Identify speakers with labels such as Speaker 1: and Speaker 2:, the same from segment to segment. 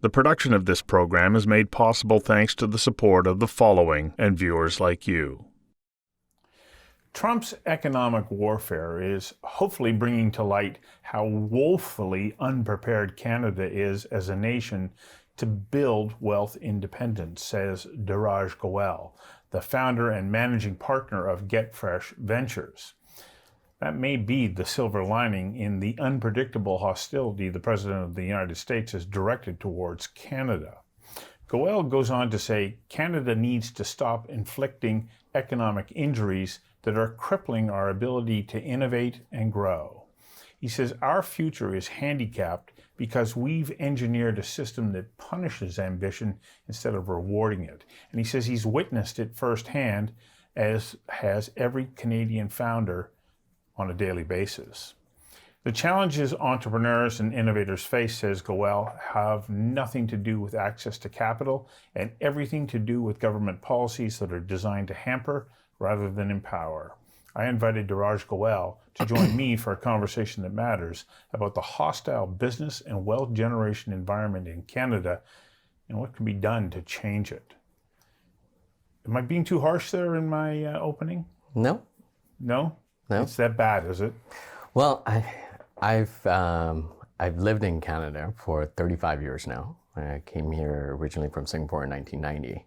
Speaker 1: The production of this program is made possible thanks to the support of the following and viewers like you. Trump's economic warfare is hopefully bringing to light how woefully unprepared Canada is as a nation to build wealth independence, says Diraj Goel, the founder and managing partner of GetFresh Ventures. That may be the silver lining in the unpredictable hostility the President of the United States has directed towards Canada. Goel goes on to say Canada needs to stop inflicting economic injuries that are crippling our ability to innovate and grow. He says our future is handicapped because we've engineered a system that punishes ambition instead of rewarding it. And he says he's witnessed it firsthand, as has every Canadian founder on a daily basis. The challenges entrepreneurs and innovators face, says Goel, have nothing to do with access to capital and everything to do with government policies that are designed to hamper rather than empower. I invited Diraj Goel to join me for a conversation that matters about the hostile business and wealth generation environment in Canada and what can be done to change it. Am I being too harsh there in my opening?
Speaker 2: No.
Speaker 1: No?
Speaker 2: No.
Speaker 1: It's that bad, is it?
Speaker 2: Well, I've lived in Canada for 35 years now. I came here originally from Singapore in 1990.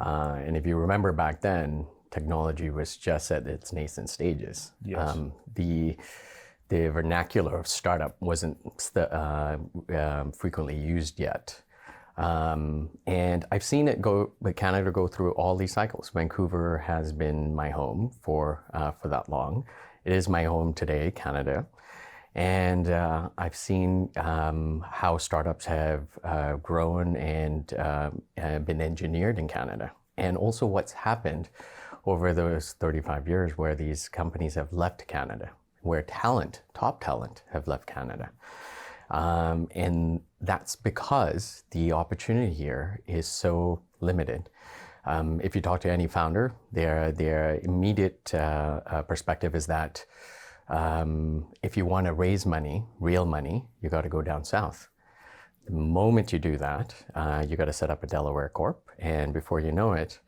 Speaker 2: And if you remember back then, technology was just at its nascent stages.
Speaker 1: Yes.
Speaker 2: The vernacular of startup wasn't frequently used yet. And I've seen Canada go through all these cycles. Vancouver has been my home for that long. It is my home today, Canada. And I've seen how startups have grown and been engineered in Canada. And also what's happened over those 35 years where these companies have left Canada, where top talent have left Canada. And that's because the opportunity here is so limited. If you talk to any founder, their immediate perspective is that if you want to raise money, real money, you got to go down south. The moment you do that, you got to set up a Delaware Corp, and before you know it,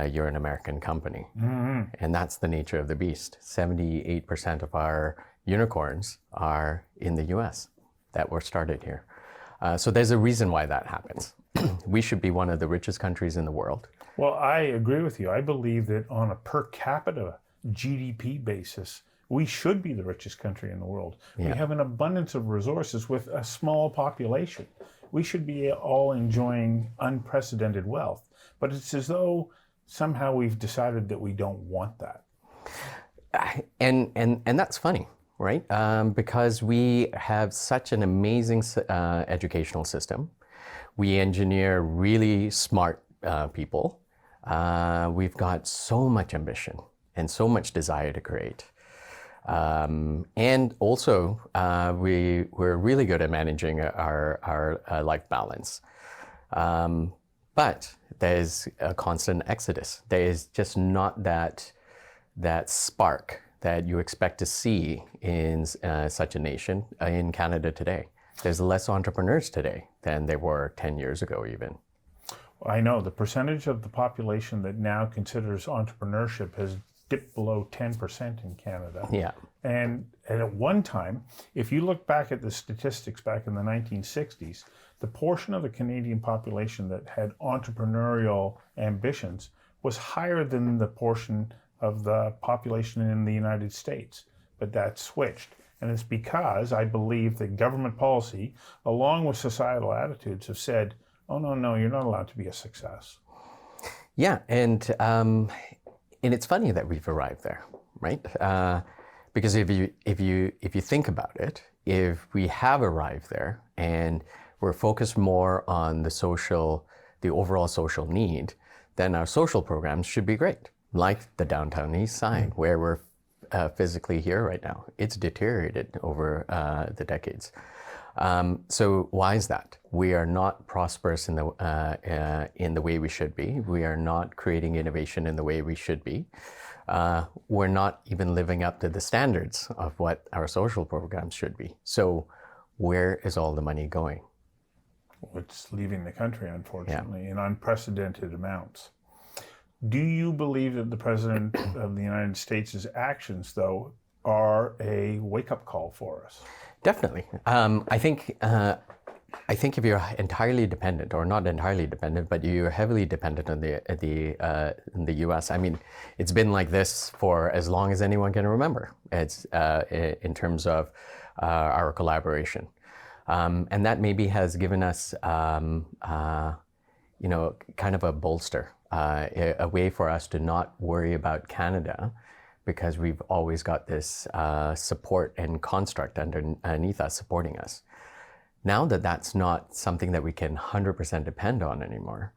Speaker 2: you're an American company. Mm-hmm. And that's the nature of the beast. 78% of our unicorns are in the US that were started here. So there's a reason why that happens. We should be one of the richest countries in the world.
Speaker 1: Well, I agree with you. I believe that on a per capita GDP basis, we should be the richest country in the world. Yeah. We have an abundance of resources with a small population. We should be all enjoying unprecedented wealth. But it's as though somehow we've decided that we don't want that.
Speaker 2: And that's funny, right? Because we have such an amazing educational system. We engineer really smart people. We've got so much ambition and so much desire to create. And also, we're really good at managing our life balance. But there's a constant exodus. There is just not that spark that you expect to see in such a nation in Canada today. There's less entrepreneurs today than there were 10 years ago even.
Speaker 1: I know the percentage of the population that now considers entrepreneurship has dipped below 10% in Canada.
Speaker 2: Yeah.
Speaker 1: And at one time, if you look back at the statistics back in the 1960s, the portion of the Canadian population that had entrepreneurial ambitions was higher than the portion of the population in the United States. But that switched. And it's because I believe that government policy, along with societal attitudes, have said, oh, no, you're not allowed to be a success.
Speaker 2: Yeah, and it's funny that we've arrived there, right? Because if you think about it, if we have arrived there and we're focused more on the overall social need, then our social programs should be great, like the Downtown East Side, where we're physically here right now. It's deteriorated over the decades. So why is that? We are not prosperous in the way we should be. We are not creating innovation in the way we should be. We're not even living up to the standards of what our social programs should be. So where is all the money going?
Speaker 1: It's leaving the country, unfortunately, in unprecedented amounts. Do you believe that the President of the United States' actions, though, are a wake-up call for us?
Speaker 2: Definitely. I think if you're entirely dependent, or not entirely dependent, but you're heavily dependent on in the U.S. I mean, it's been like this for as long as anyone can remember. It's in terms of our collaboration, and that maybe has given us, kind of a bolster, a way for us to not worry about Canada, because we've always got this support and construct underneath us supporting us. Now that that's not something that we can 100% depend on anymore,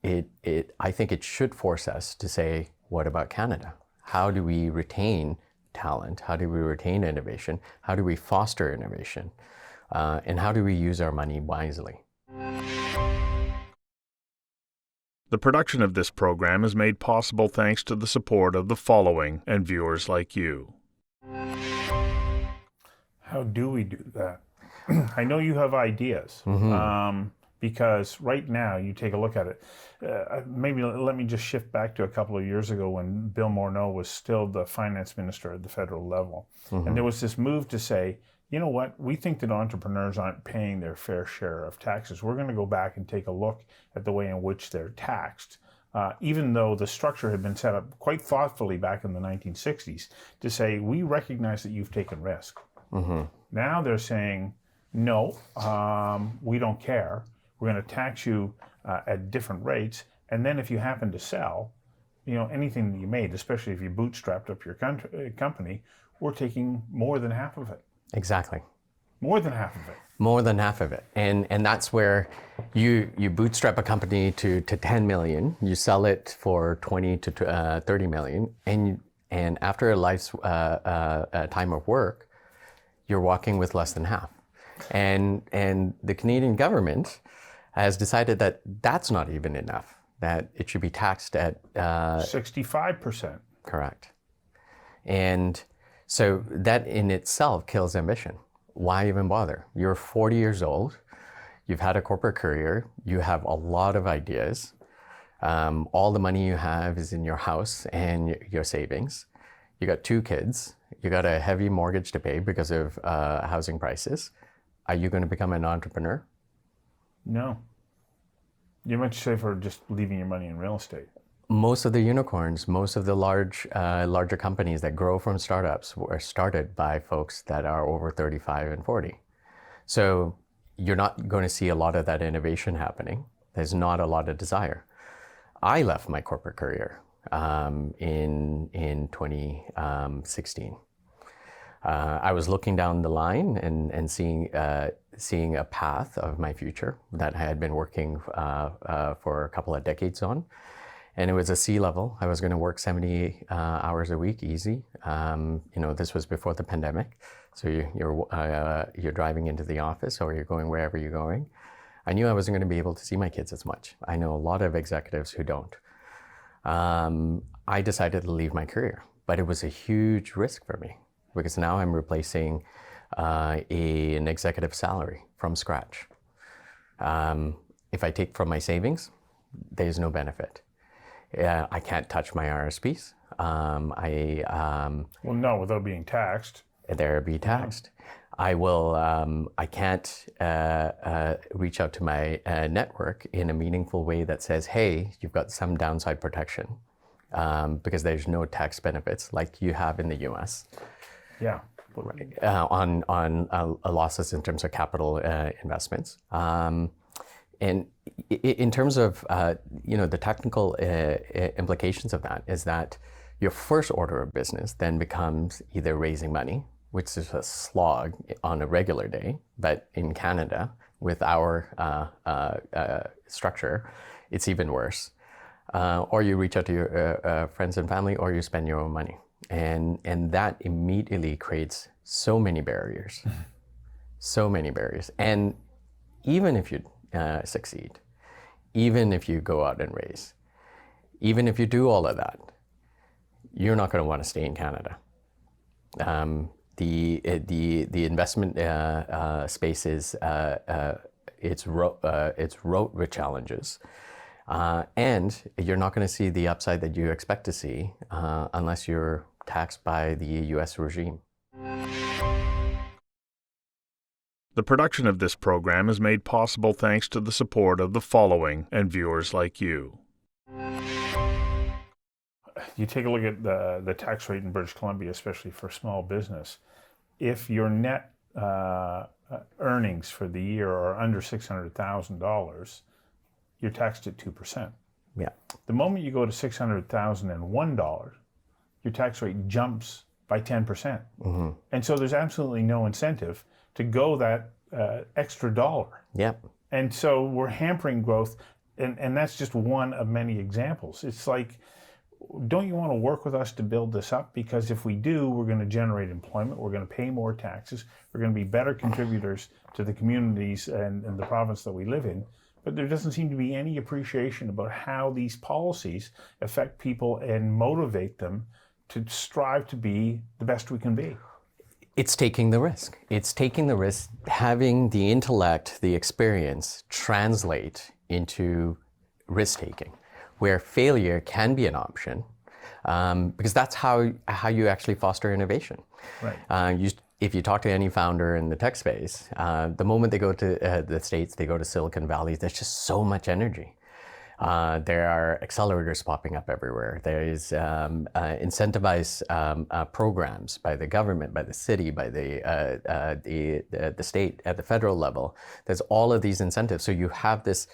Speaker 2: I think it should force us to say, what about Canada? How do we retain talent? How do we retain innovation? How do we foster innovation? And how do we use our money wisely?
Speaker 1: The production of this program is made possible thanks to the support of the following and viewers like you. How do we do that? I know you have ideas, because right now you take a look at it. Maybe let me just shift back to a couple of years ago when Bill Morneau was still the finance minister at the federal level. And there was this move to say, you know what, we think that entrepreneurs aren't paying their fair share of taxes. We're going to go back and take a look at the way in which they're taxed. Even though the structure had been set up quite thoughtfully back in the 1960s to say, we recognize that you've taken risk. Now they're saying, no, we don't care. We're going to tax you at different rates. And then if you happen to sell, anything that you made, especially if you bootstrapped up your company, we're taking more than half of it.
Speaker 2: Exactly.
Speaker 1: More than half of it.
Speaker 2: More than half of it. And that's where you bootstrap a company to 10 million, you sell it for 20 to 30 million, and after a life's time of work, you're walking with less than half. And the Canadian government has decided that that's not even enough, that it should be taxed at
Speaker 1: 65%.
Speaker 2: Correct. And so that in itself kills ambition. Why even bother? You're 40 years old, you've had a corporate career, you have a lot of ideas, all the money you have is in your house and your savings. You got 2 kids, you got a heavy mortgage to pay because of housing prices. Are you going to become an entrepreneur?
Speaker 1: No. You're much safer just leaving your money in real estate.
Speaker 2: Most of the unicorns, most of the larger companies that grow from startups were started by folks that are over 35 and 40. So you're not going to see a lot of that innovation happening. There's not a lot of desire. I left my corporate career in 2016. I was looking down the line and seeing a path of my future that I had been working for a couple of decades on. And it was a C-level. I was going to work 70 hours a week, easy. This was before the pandemic. So you're driving into the office or you're going wherever you're going. I knew I wasn't going to be able to see my kids as much. I know a lot of executives who don't. I decided to leave my career, but it was a huge risk for me because now I'm replacing an executive salary from scratch. If I take from my savings, there's no benefit. I can't touch my RSPs.
Speaker 1: Well, no, without being taxed.
Speaker 2: They'll be taxed. I can't reach out to my network in a meaningful way that says, hey, you've got some downside protection, because there's no tax benefits like you have in the US.
Speaker 1: Yeah.
Speaker 2: On losses in terms of capital investments. And in terms of the technical implications of that is that your first order of business then becomes either raising money, which is a slog on a regular day, but in Canada with our structure, it's even worse. Or you reach out to your friends and family, or you spend your own money, and that immediately creates so many barriers, so many barriers. And even if you succeed, even if you go out and raise, even if you do all of that, you're not going to want to stay in Canada. The investment space is it's wrote with challenges. And you're not going to see the upside that you expect to see unless you're taxed by the US regime.
Speaker 1: The production of this program is made possible thanks to the support of the following and viewers like you. You take a look at the tax rate in British Columbia, especially for small business. If your net earnings for the year are under $600,000, you're taxed at 2%.
Speaker 2: Yeah.
Speaker 1: The moment you go to $600,001, your tax rate jumps by 10%. And so there's absolutely no incentive to go that extra dollar.
Speaker 2: Yeah.
Speaker 1: And so we're hampering growth, and that's just one of many examples. It's like, don't you want to work with us to build this up? Because if we do, we're going to generate employment, we're going to pay more taxes, we're going to be better contributors to the communities and the province that we live in. But there doesn't seem to be any appreciation about how these policies affect people and motivate them to strive to be the best we can be.
Speaker 2: It's taking the risk. It's taking the risk, having the intellect, the experience translate into risk-taking, where failure can be an option, because that's how you actually foster innovation.
Speaker 1: Right.
Speaker 2: If you talk to any founder in the tech space, the moment they go to the States, they go to Silicon Valley, there's just so much energy. There are accelerators popping up everywhere. There is incentivized programs by the government, by the city, by the state, at the federal level. There's all of these incentives. So you have this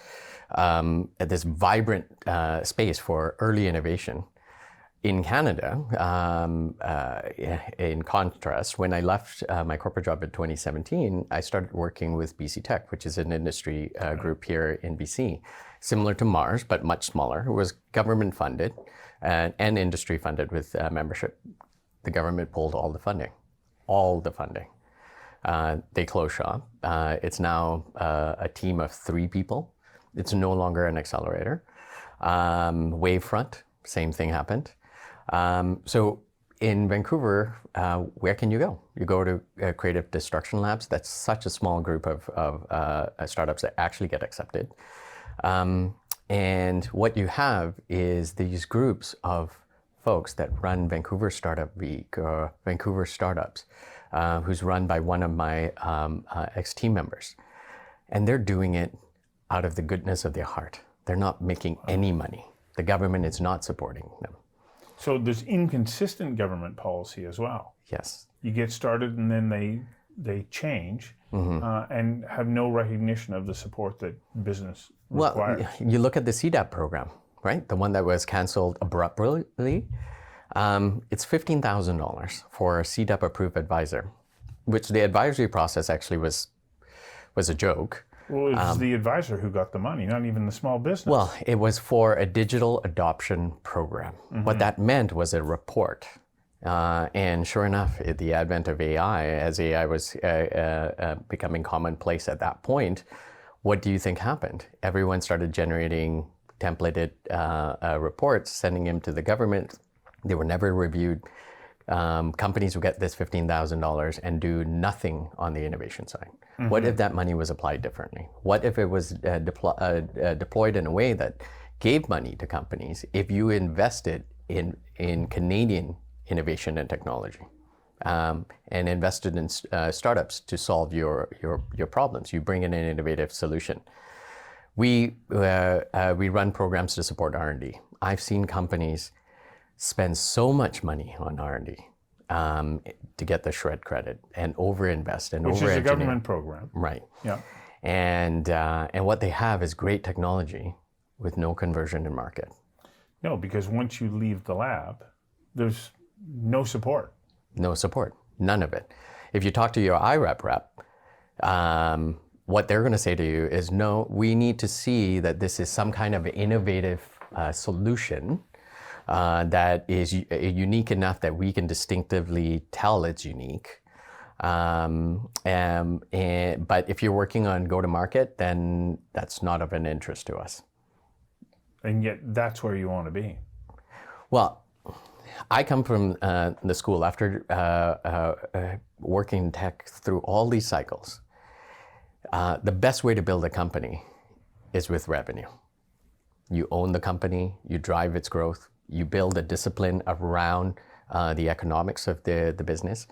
Speaker 2: vibrant space for early innovation. In Canada, in contrast, when I left my corporate job in 2017, I started working with BC Tech, which is an industry group here in BC, similar to Mars, but much smaller. It was government funded and industry funded with membership. The government pulled all the funding. They closed shop. It's now a team of 3 people. It's no longer an accelerator. Wavefront, same thing happened. So in Vancouver, where can you go? You go to Creative Destruction Labs. That's such a small group of startups that actually get accepted. And what you have is these groups of folks that run Vancouver Startup Week or Vancouver Startups, who's run by one of my ex-team members. And they're doing it out of the goodness of their heart. They're not making any money. The government is not supporting them.
Speaker 1: So there's inconsistent government policy as well.
Speaker 2: Yes.
Speaker 1: You get started and then they change and have no recognition of the support that business requires.
Speaker 2: Well, you look at the CDAP program, right? The one that was canceled abruptly. It's $15,000 for a CDAP approved advisor, which the advisory process actually was a joke.
Speaker 1: Well, it was the advisor who got the money, not even the small business.
Speaker 2: Well, it was for a digital adoption program. What that meant was a report. And sure enough, at the advent of AI, as AI was becoming commonplace at that point, what do you think happened? Everyone started generating templated reports, sending them to the government. They were never reviewed. Companies would get this $15,000 and do nothing on the innovation side. What if that money was applied differently? What if it was deployed in a way that gave money to companies if you invested in Canadian innovation and technology and invested in startups to solve your problems? You bring in an innovative solution. We run programs to support R&D. I've seen companies spend so much money on R&D to get the shred credit and overinvest and
Speaker 1: Which is a
Speaker 2: over-engineer.
Speaker 1: government program.
Speaker 2: Right.
Speaker 1: Yeah.
Speaker 2: And what they have is great technology with no conversion in market.
Speaker 1: No, because once you leave the lab, there's no support.
Speaker 2: No support, none of it. If you talk to your IREP rep, what they're going to say to you is, no, we need to see that this is some kind of innovative solution that is unique enough that we can distinctively tell it's unique. But if you're working on go-to-market, then that's not of an interest to us.
Speaker 1: And yet that's where you want to be.
Speaker 2: Well, I come from the school after working in tech through all these cycles. The best way to build a company is with revenue. You own the company, you drive its growth, you build a discipline around the economics of the business,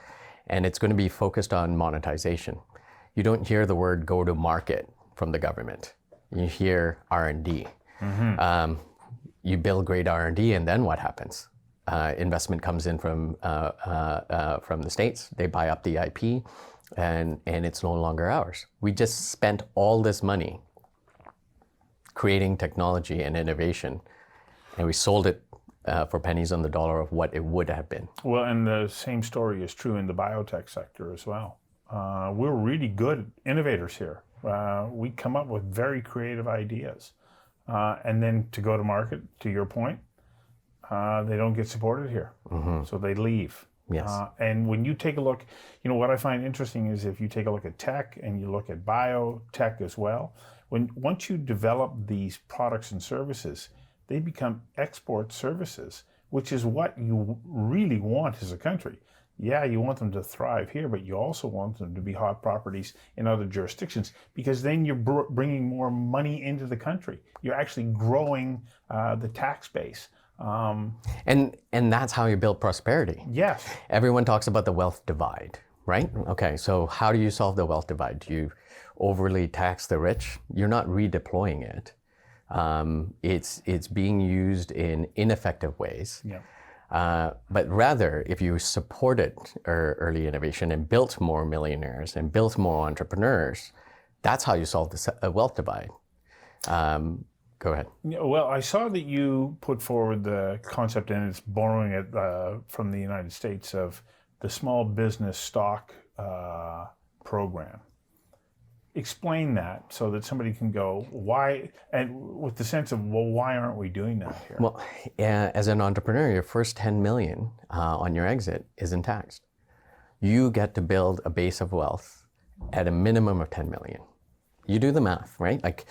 Speaker 2: and it's going to be focused on monetization. You don't hear the word go to market from the government. You hear R&D. You build great R&D, and then what happens? Investment comes in from the States. They buy up the IP, and it's no longer ours. We just spent all this money creating technology and innovation, and we sold it for pennies on the dollar of what it would have been.
Speaker 1: Well, and the same story is true in the biotech sector as well. We're really good innovators here. We come up with very creative ideas. And then to go to market, to your point, they don't get supported here. So they leave.
Speaker 2: Yes.
Speaker 1: And when you take a look, what I find interesting is if you take a look at tech and you look at biotech as well, once you develop these products and services, they become export services, which is what you really want as a country. Yeah, you want them to thrive here, but you also want them to be hot properties in other jurisdictions, because then you're bringing more money into the country. You're actually growing the tax base.
Speaker 2: And that's how you build prosperity.
Speaker 1: Yes. Everyone
Speaker 2: talks about the wealth divide, right? Okay, so how do you solve the wealth divide? Do you overly tax the rich? You're not redeploying it. It's being used in ineffective ways.
Speaker 1: Yeah.
Speaker 2: But rather, if you supported early innovation and built more millionaires and built more entrepreneurs, that's how you solve the wealth divide. Go ahead.
Speaker 1: Well, I saw that you put forward the concept, and it's borrowing it from the United States, of the small business stock program. Explain that so that somebody can go, why, and with the sense of, well, why aren't we doing that here?
Speaker 2: Well, as an entrepreneur, your first 10 million on your exit isn't taxed. You get to build a base of wealth at a minimum of 10 million. You do the math, right? Like,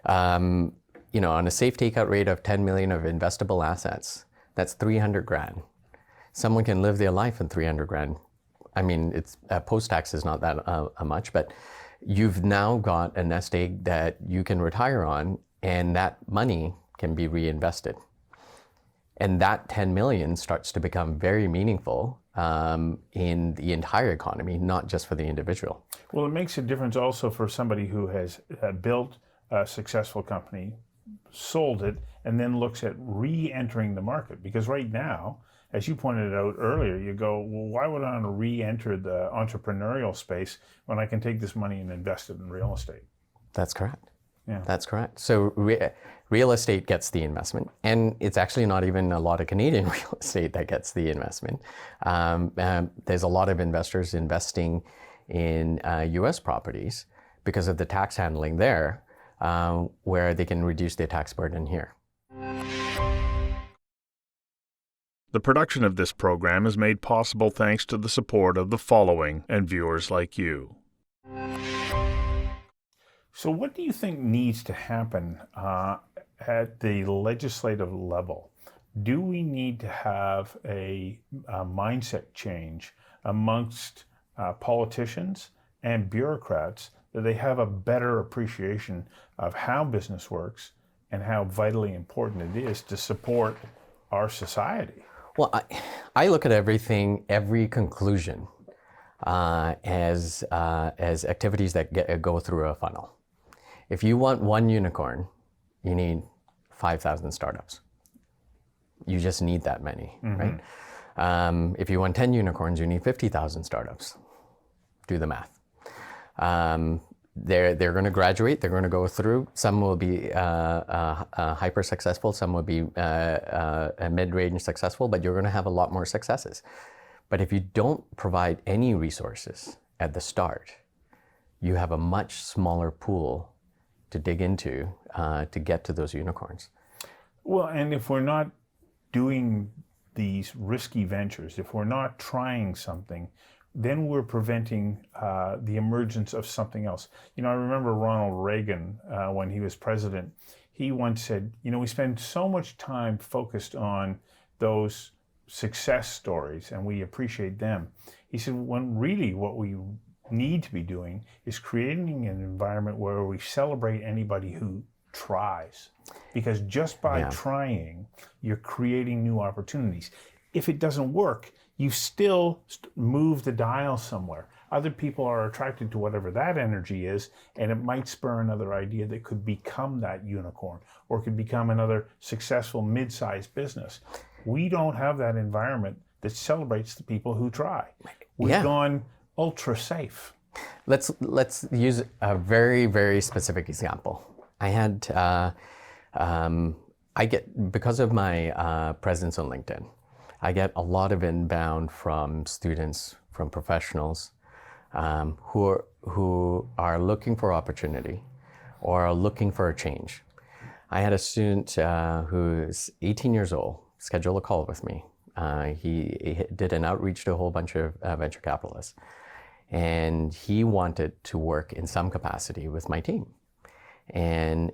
Speaker 2: on a safe takeout rate of 10 million of investable assets, that's 300 grand. Someone can live their life in 300 grand. I mean, it's post-tax is not that much, but you've now got a nest egg that you can retire on, and that money can be reinvested. And that 10 million starts to become very meaningful in the entire economy, not just for the individual.
Speaker 1: Well, it makes a difference also for somebody who has built a successful company, sold it, and then looks at re-entering the market. Because right now, as you pointed out earlier, you go, well, why would I want to re-enter the entrepreneurial space when I can take this money and invest it in real estate?
Speaker 2: That's correct.
Speaker 1: Yeah.
Speaker 2: That's correct. So real estate gets the investment, and it's actually not even a lot of Canadian real estate that gets the investment. There's a lot of investors investing in US properties because of the tax handling there, where they can reduce their tax burden here.
Speaker 1: The production of this program is made possible thanks to the support of the following and viewers like you. So what do you think needs to happen at the legislative level? Do we need to have a mindset change amongst politicians and bureaucrats, that they have a better appreciation of how business works and how vitally important it is to support our society?
Speaker 2: Well, I look at every conclusion as activities that go through a funnel. If you want one unicorn, you need 5,000 startups. You just need that many, right? If you want 10 unicorns, you need 50,000 startups. Do the math. They're going to graduate. They're going to go through. Some will be hyper successful. Some will be mid-range successful. But you're going to have a lot more successes. But if you don't provide any resources at the start, you have a much smaller pool to dig into to get to those unicorns.
Speaker 1: Well, and if we're not doing these risky ventures, if we're not trying something, then we're preventing the emergence of something else. I remember Ronald Reagan, when he was president, he once said, we spend so much time focused on those success stories and we appreciate them. He said, when really what we need to be doing is creating an environment where we celebrate anybody who tries. Because just by trying, you're creating new opportunities. If it doesn't work, you still move the dial somewhere. Other people are attracted to whatever that energy is, and it might spur another idea that could become that unicorn or could become another successful mid-sized business. We don't have that environment that celebrates the people who try. We've gone ultra safe.
Speaker 2: Let's use a very, very specific example. I had, because of my presence on LinkedIn, I get a lot of inbound from students, from professionals who are looking for opportunity or are looking for a change. I had a student who's 18 years old schedule a call with me. He did an outreach to a whole bunch of venture capitalists, and he wanted to work in some capacity with my team. And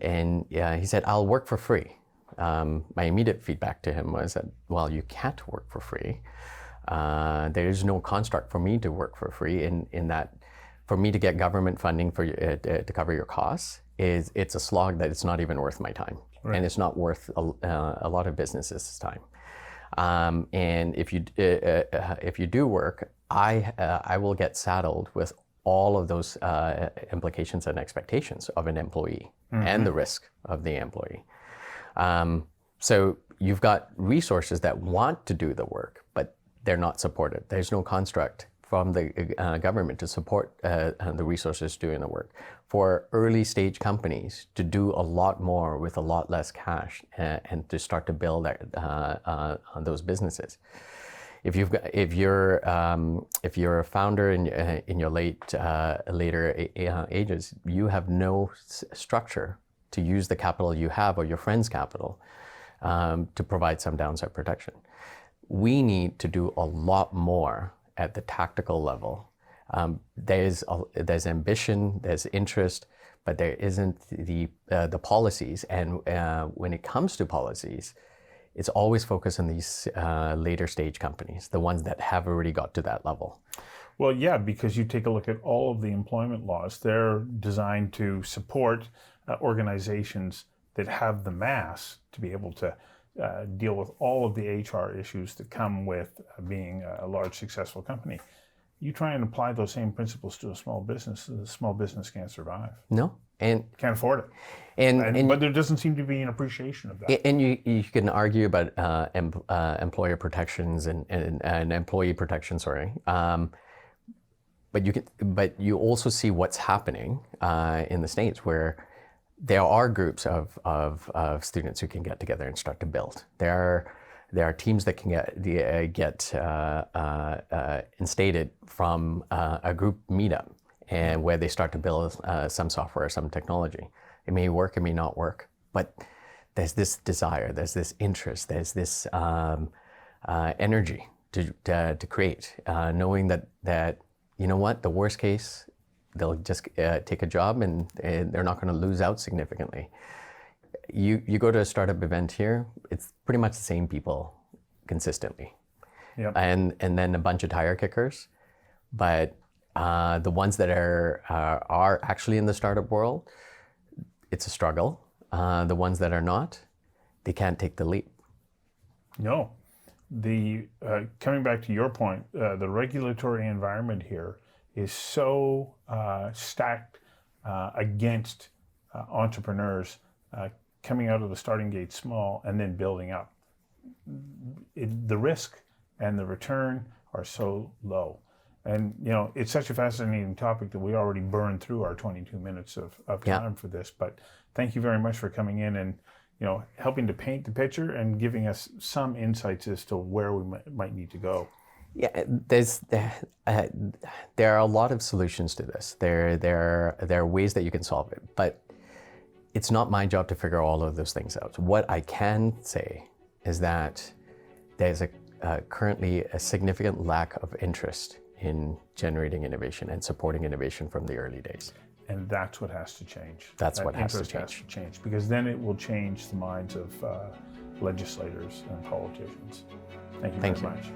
Speaker 2: he said, "I'll work for free." My immediate feedback to him was that, well, you can't work for free. There is no construct for me to work for free in that for me to get government funding for to cover your costs it's a slog that it's not even worth my time. Right. And it's not worth a lot of businesses' time. And if you do work, I will get saddled with all of those implications and expectations of an employee and the risk of the employee. So you've got resources that want to do the work, but they're not supported. There's no construct from the government to support the resources doing the work. For early stage companies to do a lot more with a lot less cash and to start to build on those businesses. If you're a founder in your later ages, you have no structure to use the capital you have or your friend's capital to provide some downside protection. We need to do a lot more at the tactical level. There's ambition, there's interest, but there isn't the policies. And when it comes to policies, it's always focused on these later stage companies, the ones that have already got to that level.
Speaker 1: Well, yeah, because you take a look at all of the employment laws, they're designed to support organizations that have the mass to be able to deal with all of the HR issues that come with being a large successful company. You try and apply those same principles to a small business, the small business can't survive.
Speaker 2: No, and
Speaker 1: can't afford it. But there doesn't seem to be an appreciation of that.
Speaker 2: And you can argue about employer protections and employee protection, sorry. But you also see what's happening in the States, where there are groups of students who can get together and start to build. There are teams that can get instated from a group meetup, and where they start to build some software or some technology. It may work, it may not work, but there's this desire, there's this interest, there's this energy to create, knowing that you know what, the worst case, they'll just take a job and they're not going to lose out significantly. You go to a startup event here, it's pretty much the same people consistently. Yep. And then a bunch of tire kickers, but the ones that are actually in the startup world, it's a struggle. The ones that are not, they can't take the leap.
Speaker 1: No. Coming back to your point, the regulatory environment here is so stacked against entrepreneurs coming out of the starting gate small and then building up. The risk and the return are so low. And it's such a fascinating topic that we already burned through our 22 minutes of time for this. But thank you very much for coming in and helping to paint the picture and giving us some insights as to where we might need to go.
Speaker 2: Yeah, there are a lot of solutions to this. There are ways that you can solve it, but it's not my job to figure all of those things out. What I can say is that there's currently a significant lack of interest in generating innovation and supporting innovation from the early days.
Speaker 1: And that's what has to change.
Speaker 2: That's what has to
Speaker 1: change, because then it will change the minds of legislators and politicians. Thank you very much.